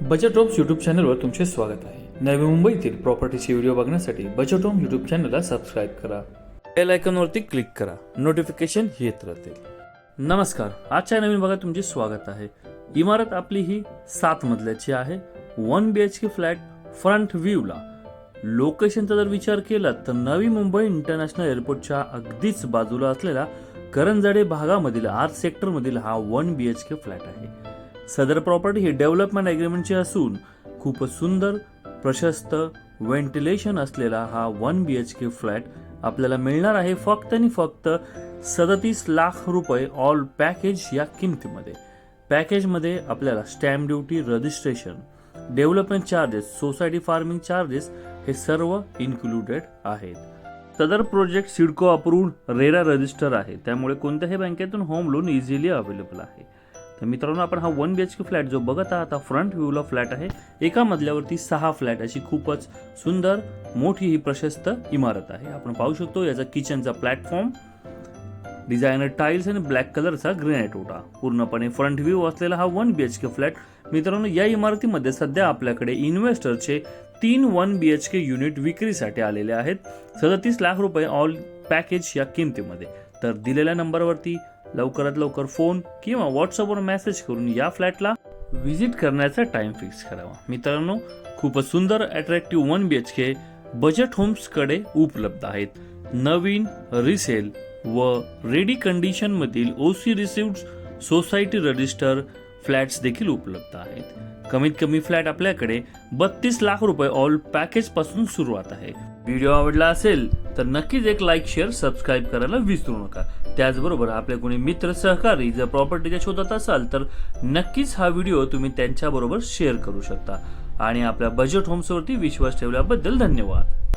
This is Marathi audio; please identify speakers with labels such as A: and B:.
A: बजेट होम्स यूट्यूब चॅनलवर तुमचे स्वागत आहे. नवी मुंबईतील प्रॉपर्टीचे व्हिडिओ बघण्यासाठी बजेट होम यूट्यूब चॅनलला सबस्क्राईब करा. बेल आयकॉनवरती क्लिक करा. नोटिफिकेशन येत राहतील. नमस्कार, आजच्या नवीन भागात तुमचे स्वागत आहे. इमारत आपली ही 7 मजल्याची आहे. 1 BHK फ्लॅट फ्रंट व्ह्यूला. लोकेशनचा जर विचार केला तर नवी मुंबई इंटरनॅशनल एअरपोर्टच्या अगदीच बाजूला असलेला करंजाडे भागामधील आर्ट सेक्टरमधील हा 1 BHK फ्लॅट आहे. सदर प्रॉपर्टी ही डेव्हलपमेंट ॲग्रीमेंटची असून खूप सुंदर, प्रशस्त, व्हेंटिलेशन असलेला हा 1 BHK फ्लॅट आपल्याला मिळणार आहे फक्त आणि फक्त 37 लाख रुपये ऑल पॅकेज या किमतीमध्ये. पॅकेजमध्ये आपल्याला stamp duty, registration, development charges, society farming charges हे सर्व इन्क्लुडेड आहेत. सदर project CIDCO approved RERA register आहे, त्यामुळे कोणत्याही बँकेतून होम लोन इझिली अवेलेबल आहे. तर मित्रांनो, आपण हा 1 BHK फ्लॅट जो बघत आहात हा फ्रंट व्ह्यूला फ्लॅट आहे. एका मजल्यावरती 6 फ्लॅट अशी खूपच सुंदर, मोठी ही प्रशस्त इमारत आहे. आपण पाहू शकतो याचा किचनचा प्लॅटफॉर्म, डिझायनर टाइल्स आणि ब्लॅक कलरचा ग्रेनाइट ओटा, पूर्णपणे फ्रंट व्ह्यू असलेला हा 1 BHK फ्लॅट. मित्रांनो, या इमारतीमध्ये सध्या आपल्याकडे इन्व्हेस्टरचे 3 1 BHK युनिट विक्रीसाठी आलेले आहेत 37 लाख रुपये ऑल पॅकेज या किमतीमध्ये. तर दिलेल्या नंबरवरती लवकरात लवकर फोन किंवा व्हॉट्सअपवर मेसेज करून या फ्लॅटला व्हिजिट करण्याचा टाइम फिक्स करावा. मित्रांनो, खूपच सुंदर अट्रॅक्टिव्ह 1 BHK बजेट होम्सकडे उपलब्ध आहेत. नवीन, रिसेल व रेडी कंडिशन मधील OC received, society register flats देखील उपलब्ध आहेत. कमीत कमी फ्लॅट आपल्याकडे 32 लाख रुपये ऑल पॅकेज पासून सुरुवात आहे. व्हिडिओ आवडला असेल तर नक्कीच एक लाईक, शेअर, सबस्क्राईब करायला विसरू नका. त्याचबरोबर आपले कोणी मित्र, सहकारी जर प्रॉपर्टीच्या शोधात असाल तर नक्कीच हा व्हिडिओ तुम्ही त्यांच्याबरोबर शेअर करू शकता. आणि आपल्या बजेट होम्सवरती विश्वास ठेवल्याबद्दल धन्यवाद.